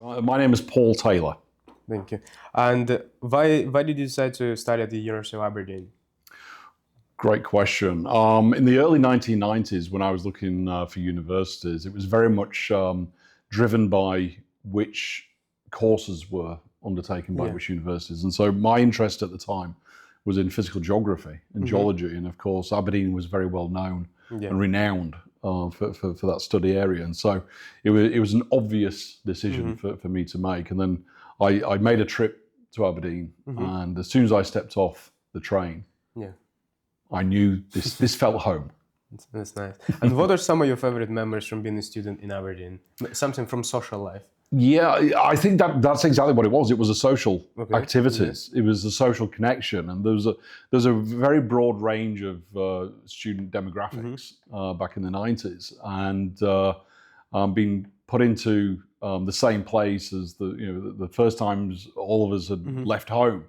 My name is Paul Taylor. Thank you. And why did you decide to study at the University of Aberdeen? Great question. In the early 1990s, when I was looking for universities, it was very much driven by which courses were undertaken by Yeah. which universities. And so my interest at the time was in physical geography and geology. And of course, Aberdeen was very well known Yeah. and renowned for that study area. And so it was an obvious decision for me to make. And then I made a trip to Aberdeen. And as soon as I stepped off the train, Yeah. I knew this felt home. That's nice. And what are some of your favorite memories from being a student in Aberdeen? Something from social life. Yeah, I think that's exactly what it was. It was a social Okay. activities. It was a social connection, and there's a very broad range of student demographics back in the 90s, and being put into the same place as the first times all of us had left home.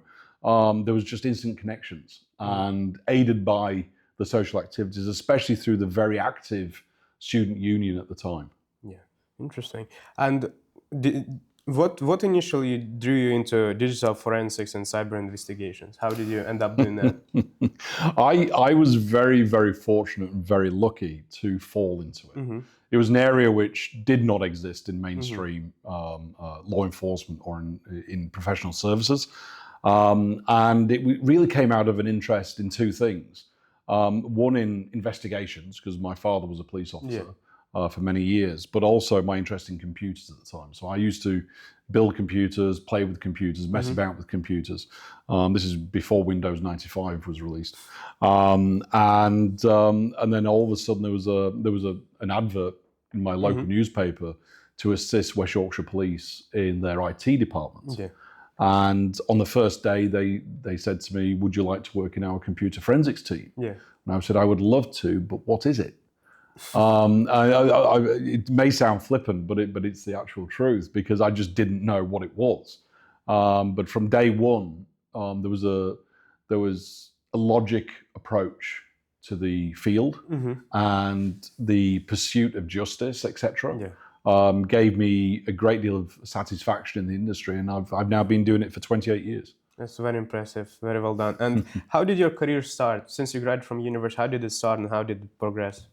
There was just instant connections, and aided by the social activities, especially through the very active student union at the time. Yeah, interesting. And what initially drew you into digital forensics and cyber investigations? How did you end up doing that? I was very, very fortunate and very lucky to fall into it. It was an area which did not exist in mainstream law enforcement or in professional services. And it really came out of an interest in two things. One in investigations, because my father was a police officer for many years, but also my interest in computers at the time. So I used to build computers, play with computers, mess about with computers. This is before Windows 95 was released. And then all of a sudden there was an advert in my local newspaper to assist West Yorkshire Police in their IT department. Yeah. And on the first day, they said to me, "Would you like to work in our computer forensics team?" Yeah. And I said, "I would love to, but what is it?" It may sound flippant, but it's the actual truth, because I just didn't know what it was. But from day one, there was a logic approach to the field and the pursuit of justice, etc. Yeah. Gave me a great deal of satisfaction in the industry, and I've now been doing it for 28 years. That's very impressive. Very well done. And how did your career start? Since you graduated from university, how did it start and how did it progress?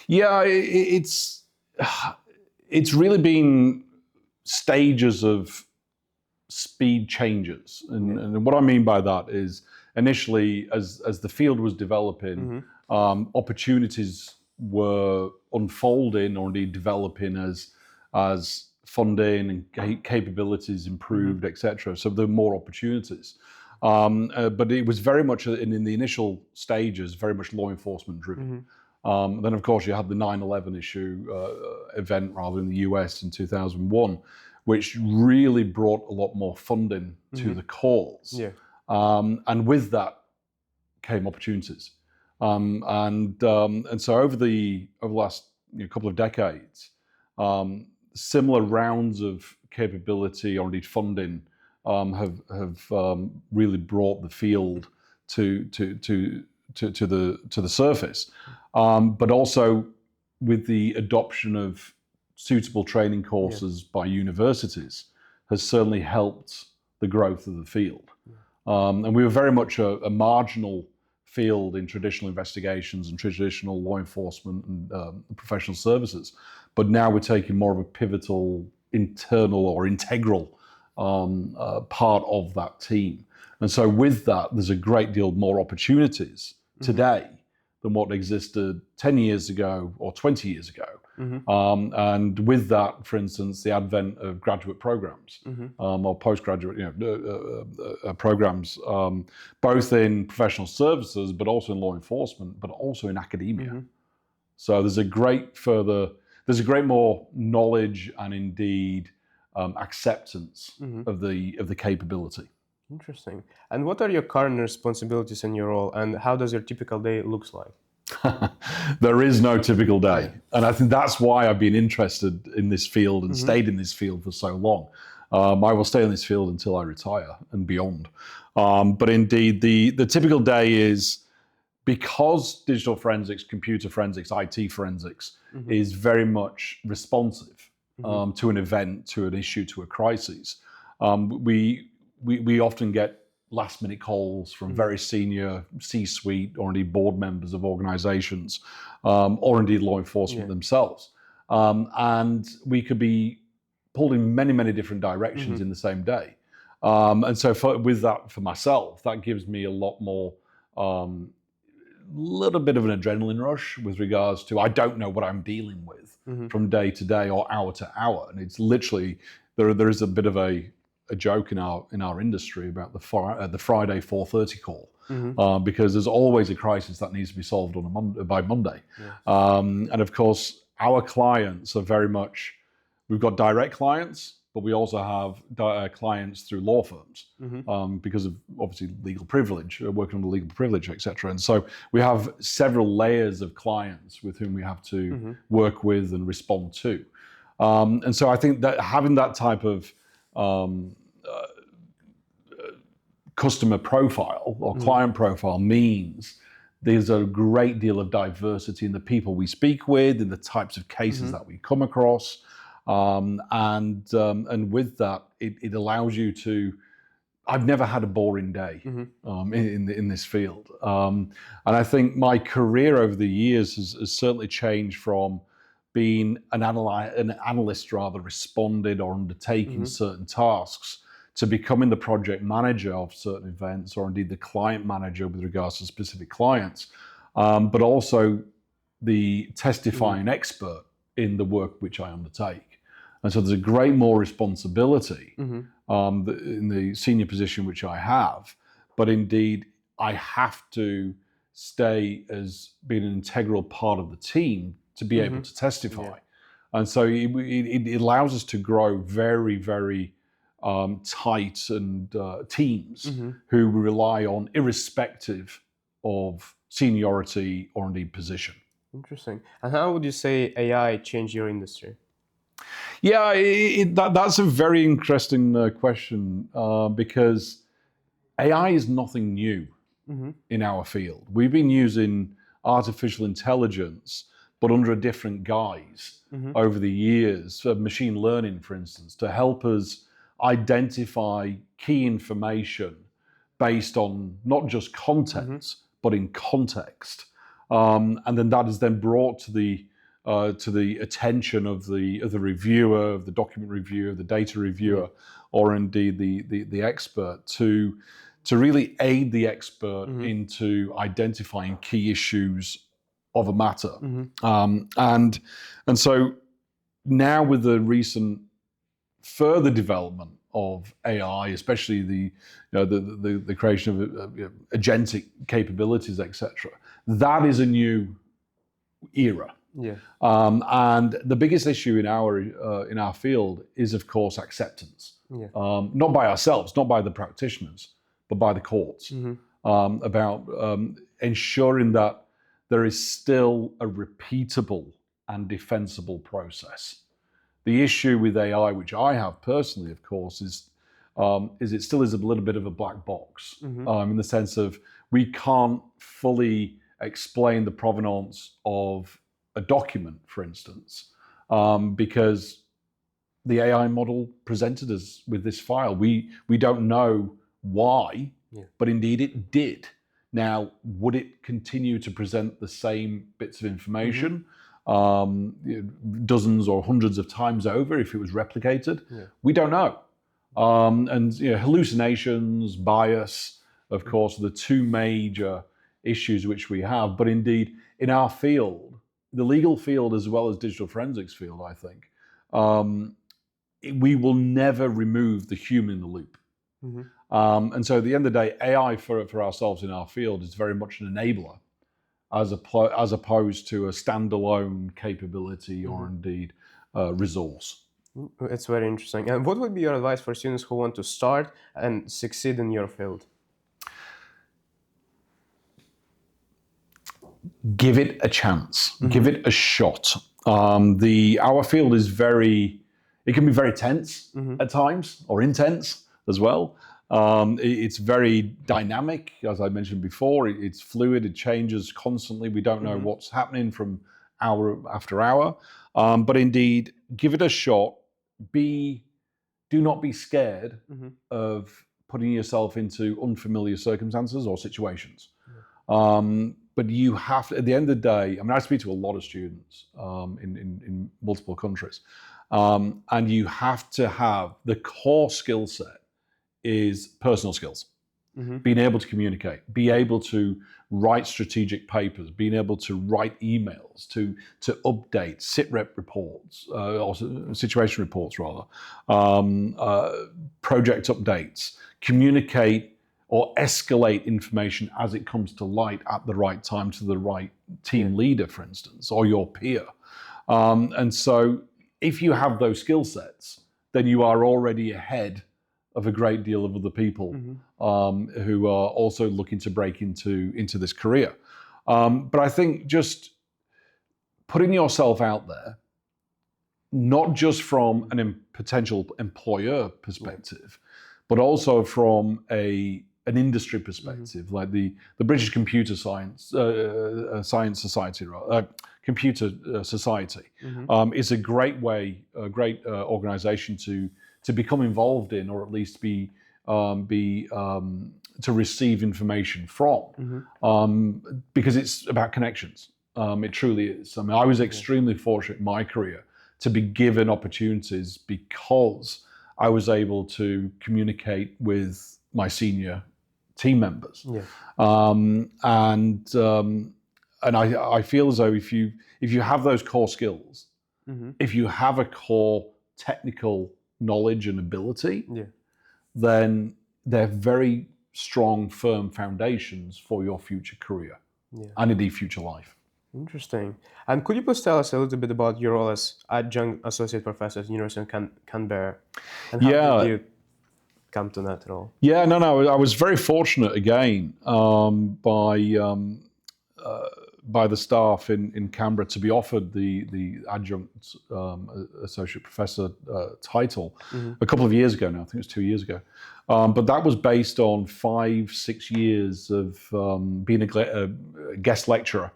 Yeah, it's really been stages of speed changes, and what I mean by that is initially, as the field was developing, opportunities were unfolding or indeed developing as funding and capabilities improved, etc. So there were more opportunities, but it was very much in the initial stages very much law enforcement driven. Then, of course, you had the 9/11 event rather in the US in 2001, which really brought a lot more funding to the cause. Yeah. And with that came opportunities. And so over the last couple of decades, similar rounds of capability or indeed funding have really brought the field to the surface, but also with the adoption of suitable training courses by universities has certainly helped the growth of the field. And we were very much a marginal field in traditional investigations and traditional law enforcement and professional services, but now we're taking more of a pivotal, internal or integral part of that team. And so with that, there's a great deal more opportunities today than what existed 10 years ago or 20 years ago. And with that, for instance, the advent of graduate programs or postgraduate programs, both in professional services, but also in law enforcement, but also in academia. So there's a great more knowledge and indeed acceptance of the capability. Interesting. And what are your current responsibilities in your role, and how does your typical day looks like? There is no typical day. And I think that's why I've been interested in this field and stayed in this field for so long. I will stay in this field until I retire and beyond. But indeed, the typical day is, because digital forensics, computer forensics, IT forensics is very much responsive to an event, to an issue, to a crisis. We often get last minute calls from very senior C-suite or indeed board members of organizations, or indeed law enforcement themselves. And we could be pulled in many, many different directions in the same day. And so for myself, that gives me a lot more, little bit of an adrenaline rush with regards to, I don't know what I'm dealing with from day to day or hour to hour. And it's literally, there is a bit of a joke in our industry about the Friday 4:30 call, because there's always a crisis that needs to be solved by Monday. And of course, our clients are very much, we've got direct clients, but we also have clients through law firms, because of obviously legal privilege, working under legal privilege, etc. And so we have several layers of clients with whom we have to work with and respond to. And so I think that having that type of customer profile or client profile means there's a great deal of diversity in the people we speak with, in the types of cases that we come across. And with that, it allows you to, I've never had a boring day in this field. And I think my career over the years has certainly changed from being an analyst rather responded or undertaking certain tasks to becoming the project manager of certain events, or indeed the client manager with regards to specific clients, but also the testifying expert in the work which I undertake. And so there's a great more responsibility in the senior position which I have, but indeed I have to stay as being an integral part of the team to be able to testify. And so it allows us to grow very, very tight and teams who rely on, irrespective of seniority or indeed position. Interesting. And how would you say AI changed your industry? Yeah, that's a very interesting question, because AI is nothing new in our field. We've been using artificial intelligence, but under a different guise over the years, machine learning, for instance, to help us identify key information based on not just content, but in context. And then that is then brought to the attention of the reviewer, of the document reviewer, the data reviewer, or indeed the expert, to really aid the expert into identifying key issues of a matter. And so now with the recent further development of AI, especially the creation of agentic capabilities, etc., that is a new era. And the biggest issue in our field is, of course, acceptance. Not by ourselves, not by the practitioners, but by the courts, about ensuring that there is still a repeatable and defensible process. The issue with AI, which I have personally, of course, is it still is a little bit of a black box, in the sense of we can't fully explain the provenance of a document, for instance, because the AI model presented us with this file. We don't know why, but indeed it did. Now, would it continue to present the same bits of information dozens or hundreds of times over if it was replicated? We don't know. And hallucinations, bias, of course, are the two major issues which we have. But indeed, in our field, the legal field as well as digital forensics field, I think, we will never remove the human in the loop. And so at the end of the day, AI for ourselves in our field is very much an enabler, as opposed to a standalone capability or indeed resource. It's very interesting. And what would be your advice for students who want to start and succeed in your field? Give it a chance. Give it a shot. Our field is it can be very tense at times, or intense as well. It's very dynamic, as I mentioned before. It's fluid. It changes constantly. We don't know what's happening from hour after hour. But indeed, give it a shot. Do not be scared of putting yourself into unfamiliar circumstances or situations. But you have to, at the end of the day, I mean, I speak to a lot of students in multiple countries, and you have to have the core skill set is personal skills. Being able to communicate, be able to write strategic papers, being able to write emails, to update SITREP reports, or situation reports rather, project updates, communicate or escalate information as it comes to light at the right time to the right team leader, for instance, or your peer. And so if you have those skill sets, then you are already ahead of a great deal of other people who are also looking to break into this career. But I think just putting yourself out there, not just from an potential employer perspective, but also from an industry perspective, like the British Computer Science Society, Computer Society, is a great way, a great organisation to become involved in, or at least to receive information from, because it's about connections. It truly is. I mean, I was extremely fortunate in my career to be given opportunities because I was able to communicate with my senior team members. And I feel as though if you have those core skills, if you have a core technical knowledge and ability, then they're very strong, firm foundations for your future career and indeed future life. Interesting. And could you please tell us a little bit about your role as adjunct associate professor at the University of Canberra, and how did you come to that role? Yeah, no, I was very fortunate again by the staff in Canberra to be offered the adjunct associate professor title a couple of years ago now. I think it was 2 years ago. But that was based on 5-6 years of being a guest lecturer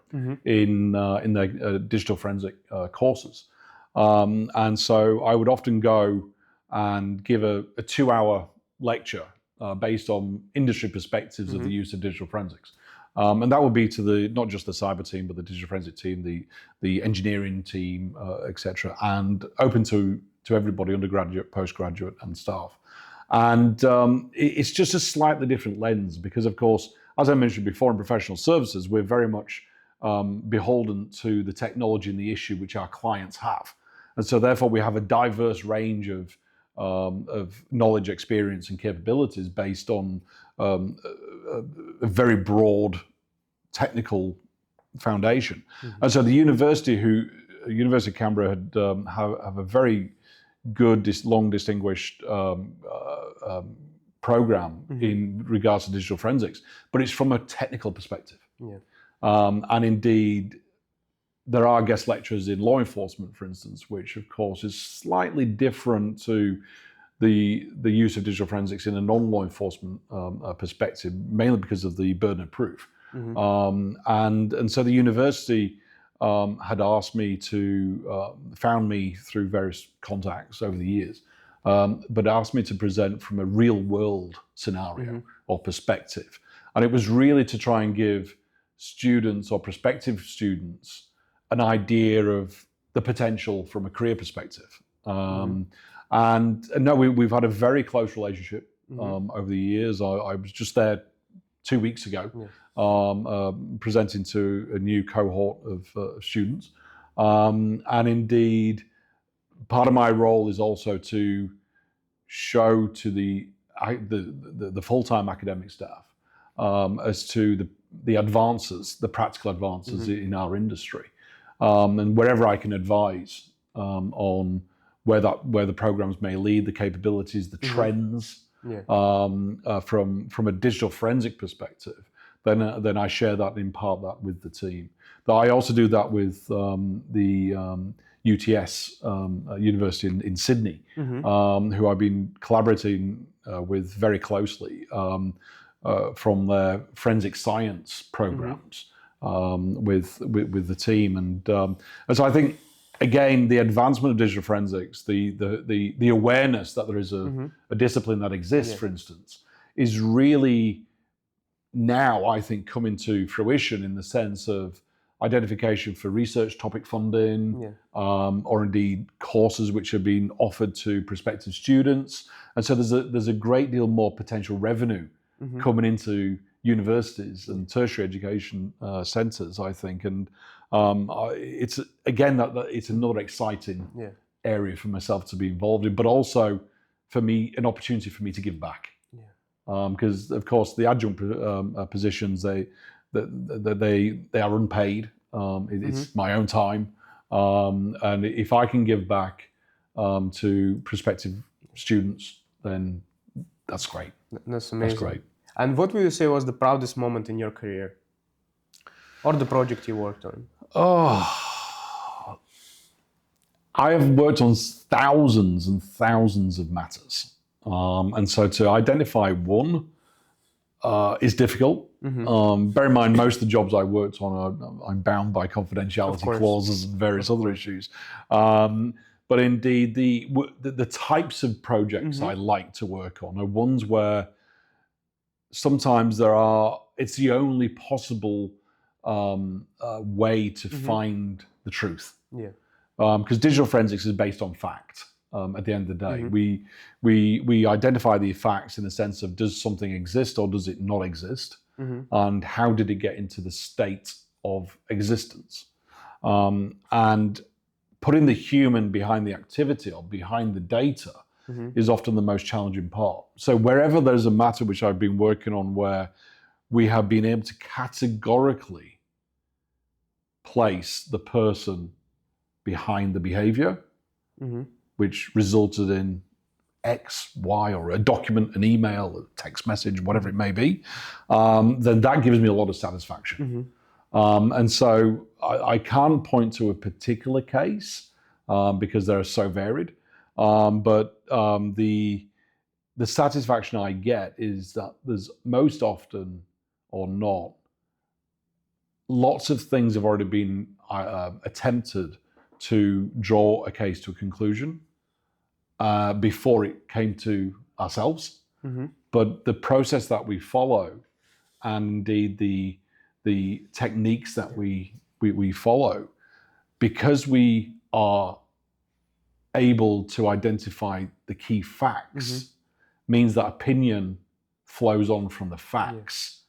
in their digital forensic courses. And so I would often go and give a 2-hour lecture based on industry perspectives of the use of digital forensics. And that would be to not just the cyber team, but the digital forensic team, the engineering team, etc., and open to everybody, undergraduate, postgraduate, and staff. And it's just a slightly different lens because, of course, as I mentioned before, in professional services, we're very much beholden to the technology and the issue which our clients have. And so therefore we have a diverse range of knowledge, experience, and capabilities based on a very broad technical foundation. And so the University of Canberra have a very good, long distinguished program in regards to digital forensics, but it's from a technical perspective. And indeed, there are guest lecturers in law enforcement, for instance, which of course is slightly different to the use of digital forensics in a non-law enforcement perspective, mainly because of the burden of proof. And so the university had asked me found me through various contacts over the years, but asked me to present from a real world scenario or perspective. And it was really to try and give students or prospective students an idea of the potential from a career perspective. And no, we've had a very close relationship over the years. I was just there 2 weeks ago, presenting to a new cohort of students. And indeed, part of my role is also to show to the full-time academic staff as to the advances, the practical advances in our industry. And wherever I can advise on where the programs may lead, the capabilities, the trends, from a digital forensic perspective, then I share that and impart that with the team. But I also do that with the UTS University in Sydney, who I've been collaborating with very closely from their forensic science programs with the team. And so I think again, the advancement of digital forensics, the awareness that there is a discipline that exists, for instance, is really now, I think, coming to fruition in the sense of identification for research topic funding, or indeed courses which are being offered to prospective students. And so there's a great deal more potential revenue coming into universities and tertiary education centres, I think. And it's, again, that it's another exciting area for myself to be involved in, but also for me, an opportunity for me to give back. Because of course the adjunct positions, they are unpaid. It's my own time, and if I can give back to prospective students, then that's great. That's amazing. That's great. And what would you say was the proudest moment in your career, or the project you worked on? Oh, I have worked on thousands and thousands of matters. And so to identify one is difficult. Bear in mind, most of the jobs I worked on, I'm bound by confidentiality clauses and various other issues. But indeed, the types of projects I like to work on are ones where sometimes it's the only possible way to find the truth. Because digital forensics is based on fact. At the end of the day, we identify the facts in the sense of, does something exist or does it not exist, and how did it get into the state of existence, and putting the human behind the activity or behind the data is often the most challenging part. So wherever there's a matter which I've been working on where we have been able to categorically place the person behind the behavior, which resulted in X, Y, or a document, an email, a text message, whatever it may be, then that gives me a lot of satisfaction. And so I can't point to a particular case because they're so varied, but the satisfaction I get is that there's most often or not, lots of things have already been attempted to draw a case to a conclusion before it came to ourselves. But the process that we follow, and indeed the techniques that we follow, because we are able to identify the key facts, means that opinion flows on from the facts.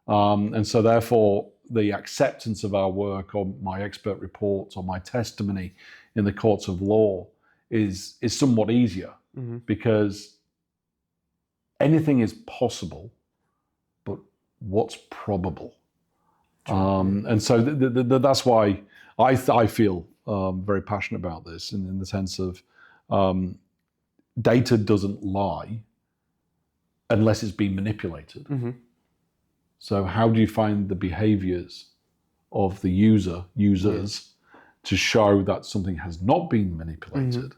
And so therefore, the acceptance of our work or my expert reports or my testimony in the courts of law is somewhat easier, because anything is possible, but what's probable? And so that's why I feel very passionate about this, in the sense of data doesn't lie unless it's been manipulated. So how do you find the behaviors of the users to show that something has not been manipulated,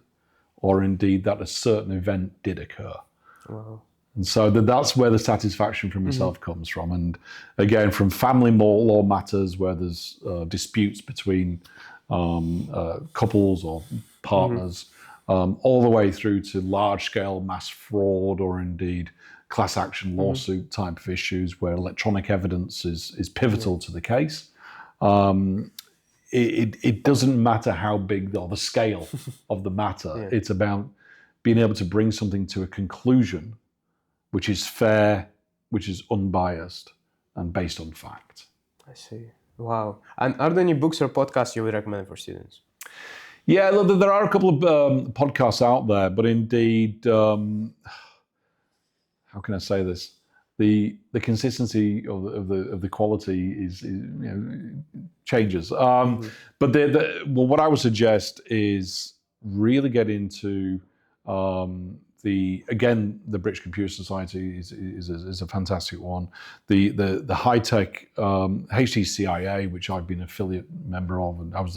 or indeed that a certain event did occur? And so that's where the satisfaction from myself comes from. And again, from family law matters where there's disputes between couples or partners, all the way through to large-scale mass fraud, or indeed class action lawsuit type of issues where electronic evidence is pivotal to the case. It doesn't matter how big the scale of the matter. It's about being able to bring something to a conclusion which is fair, which is unbiased, and based on fact. I see. Wow. And are there any books or podcasts you would recommend for students? Yeah, there are a couple of podcasts out there, but indeed, how can I say this? The consistency of the quality is changes. But what I would suggest is really get into the British Computer Society is a fantastic one. The high tech HTCIA, which I've been an affiliate member of, and I was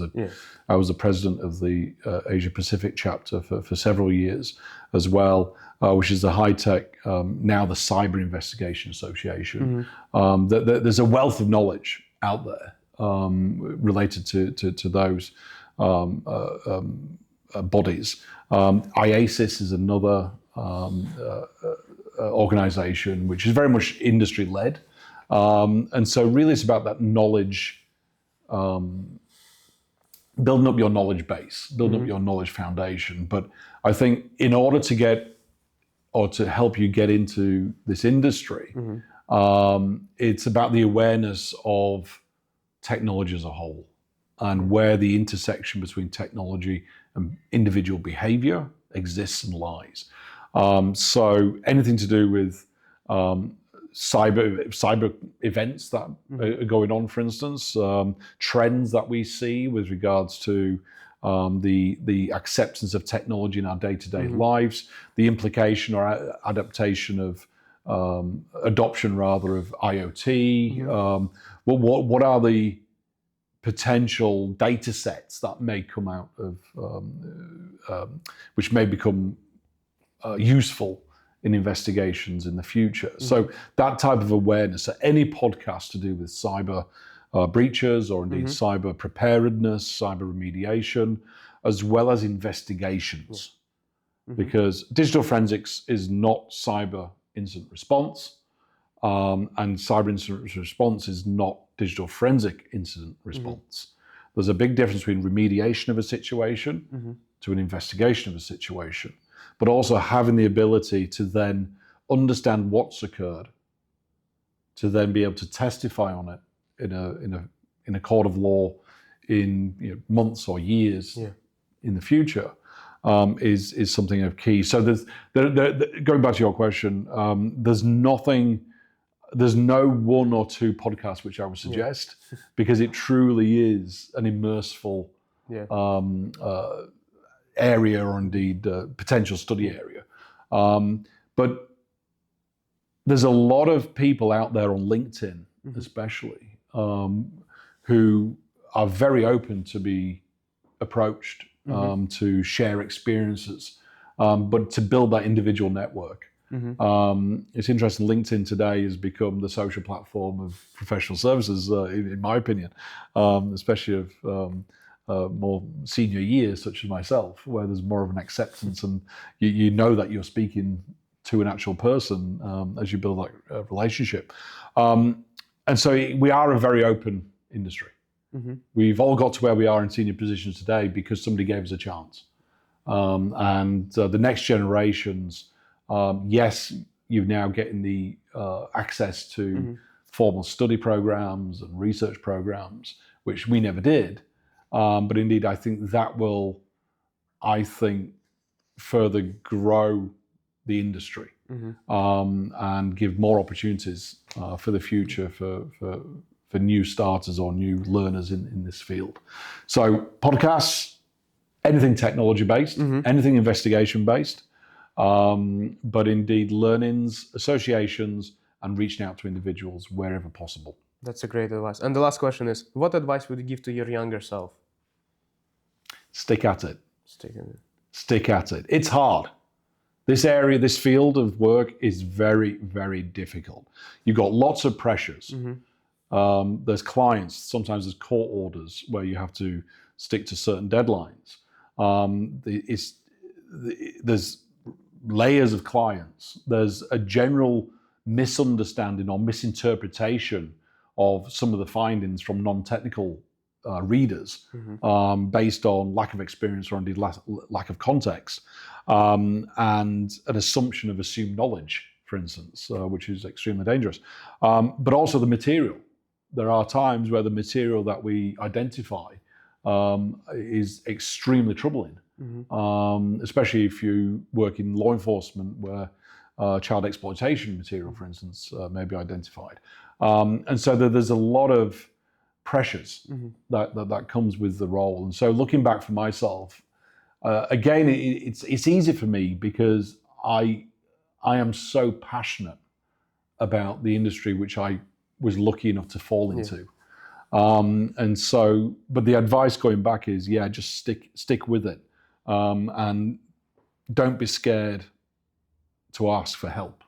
the president of the Asia Pacific chapter for several years as well, which is the high tech now the Cyber Investigation Association. There's a wealth of knowledge out there related to those. bodies. IASIS is another organization which is very much industry led. And so really it's about that knowledge, building up your knowledge base, building up your knowledge foundation. But I think in order to get, or to help you get into this industry, it's about the awareness of technology as a whole and where the intersection between technology and individual behavior exists and lies. So anything to do with cyber events that are going on, for instance, trends that we see with regards to the acceptance of technology in our day-to-day lives, the implication or adaptation of adoption rather of IoT. What are the potential data sets that may come out of which may become useful in investigations in the future. So that type of awareness, so any podcast to do with cyber breaches or indeed cyber preparedness, cyber remediation, as well as investigations. Because digital forensics is not cyber incident response, and cyber incident response is not digital forensic incident response. There's a big difference between remediation of a situation to an investigation of a situation, but also having the ability to then understand what's occurred, to then be able to testify on it in a court of law in months or years in the future, is something of key. So going back to your question, there's no one or two podcasts which I would suggest, because it truly is an immerseful area, or indeed potential study area. But there's a lot of people out there on LinkedIn, especially, who are very open to be approached, to share experiences, but to build that individual network. It's interesting, LinkedIn today has become the social platform of professional services, in my opinion, especially of more senior years, such as myself, where there's more of an acceptance, and you know that you're speaking to an actual person as you build that relationship. And so we are a very open industry. We've all got to where we are in senior positions today because somebody gave us a chance. And the next generations, yes, you're now getting the access to formal study programs and research programs, which we never did. But indeed, I think that will, further grow the industry and give more opportunities for the future for new starters or new learners in this field. So podcasts, anything technology based, anything investigation based, but indeed learnings, associations, and reaching out to individuals wherever possible. That's a great advice. And the last question is, what advice would you give to your younger self? Stick at it. Stick at it. It's hard. This area, this field of work is very, very difficult. You've got lots of pressures. There's clients, sometimes there's court orders where you have to stick to certain deadlines. There's layers of clients. There's a general misunderstanding or misinterpretation of some of the findings from non-technical readers based on lack of experience or indeed lack of context, and an assumption of assumed knowledge, for instance, which is extremely dangerous. But also the material. There are times where the material that we identify is extremely troubling, especially if you work in law enforcement where child exploitation material, for instance, may be identified. And so there's a lot of pressures that comes with the role. And so looking back for myself, again, it's easy for me because I am so passionate about the industry which I was lucky enough to fall into. And so, but the advice going back is, just stick with it, and don't be scared to ask for help.